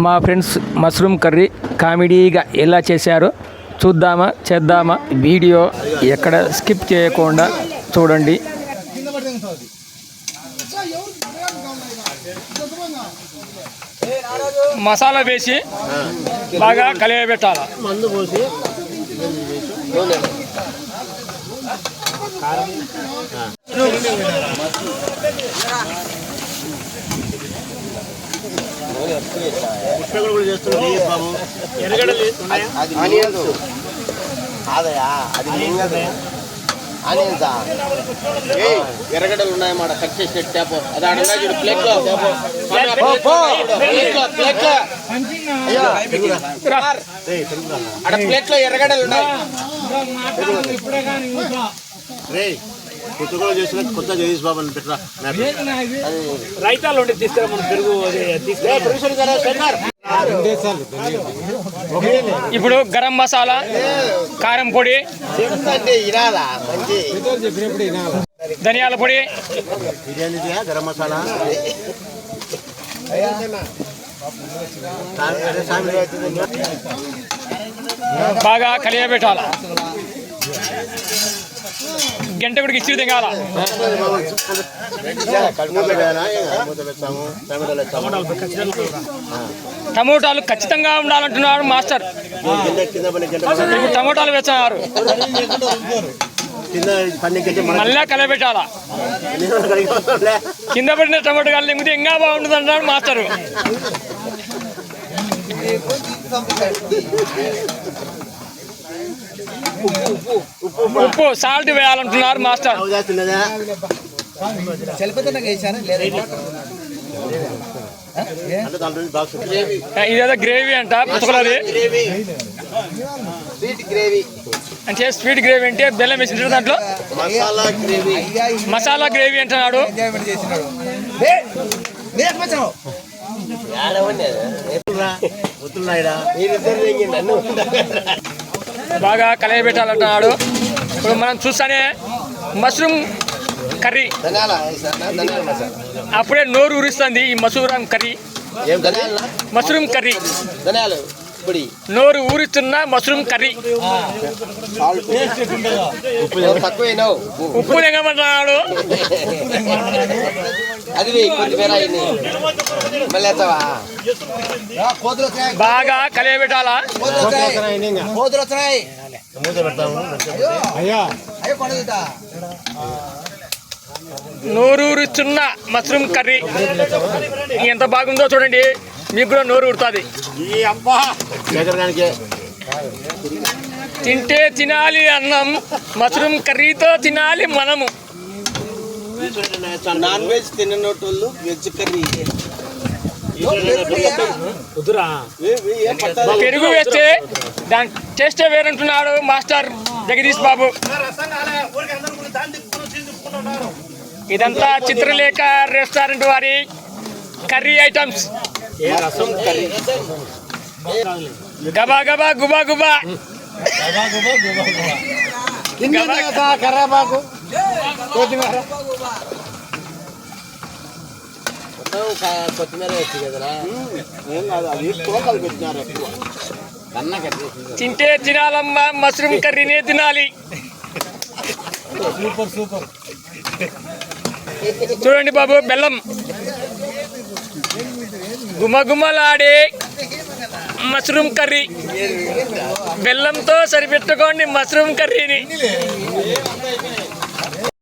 మా friends mushroom curry కామెడీగా ఎలా చేశారో చేద్దామా వీడియో ఎక్కడ స్కిప్ చేయకుండా చూడండి. మసాలా వేసి బాగా కలియబెట్టాలి. మందు పోసి ఎర్రగడ్డలు ఉన్నాయన్నమాట. కట్ చేసిన ట్యాప్ అది ఆడంగా చూడు. ప్లేట్లో ఆడ ప్లేట్లో ఎర్రగడ్డలు ఉన్నాయి. కొత్త చేసిన కొత్త జగదీష్ బాబు అని పెట్టరా రైతాలు ఉంటే తీసుకురా. మన పెరుగు ఇప్పుడు గరం మసాలా, కారం పొడి, ధనియాల పొడి, బిర్యానీ గరం మసాలా, బాగా కలియబెట్టాల. గంట కూడా ఇచ్చి దిగాల. టమోటాలు ఖచ్చితంగా ఉండాలంటున్నాడు మాస్టర్. ఇప్పుడు టమోటాలు వేస్తున్నారు. మళ్ళా కలియబెట్టాలా. కింద పడిన టమోటా కాలు ఎగితే ఇంకా బాగుంటుంది అంటున్నాడు మాస్టర్. ఉప్పు సాల్ట్ వేయాలంటున్నారు మాస్టర్. ఇదేదో గ్రేవీ అంట పుస్తకాలది. అంటే స్వీట్ గ్రేవీ అంటే బెల్లం వేసిన దాంట్లో మసాలా గ్రేవీ అంటున్నాడు. బాగా కలియబెట్టాలంటున్నాడు. ఇప్పుడు మనం చూస్తానే మష్రూమ్ కర్రీ అప్పుడే నోరు ఊరిస్తుంది. ఈ మష్రూమ్ కర్రీ నోరు ఊరిస్తున్న మష్రూమ్ కర్రీ. ఉప్పు దిగమంటున్నాడు. బాగా కలియబెట్టాలా. నోరూరుచున్న మష్రూమ్ కర్రీ ఎంత బాగుందో చూడండి. మీకు కూడా నోరు ఊరుతుంది. తింటే తినాలి అన్నం, మష్రూమ్ కర్రీతో తినాలి మనము. నాన్ వెజ్ తిననోళ్ళు వెజ్ కర్రీ పెరుగు వేస్తే దాని టేస్టే వేరంటున్నాడు మాస్టర్ జగదీష్ బాబు. ఇదంతా చిత్రలేఖ రెస్టారెంట్ వారి కర్రీ ఐటమ్స్. గబా గబా గుబా గుబా కర్రాబాకు కొత్తిమీర వచ్చి కదరా. ఏం కాదు, అది తోకలు పెట్టినారు ఎక్కువ. తింటే తినాలమ్మా, మష్రూమ్ కర్రీనే తినాలి. సూపర్. చూడండి బాబు, బెల్లం గుమగుమలాడే మష్రూమ్ కర్రీ. బెల్లంతో సరిపెట్టుకోండి మష్రూమ్ కర్రీని.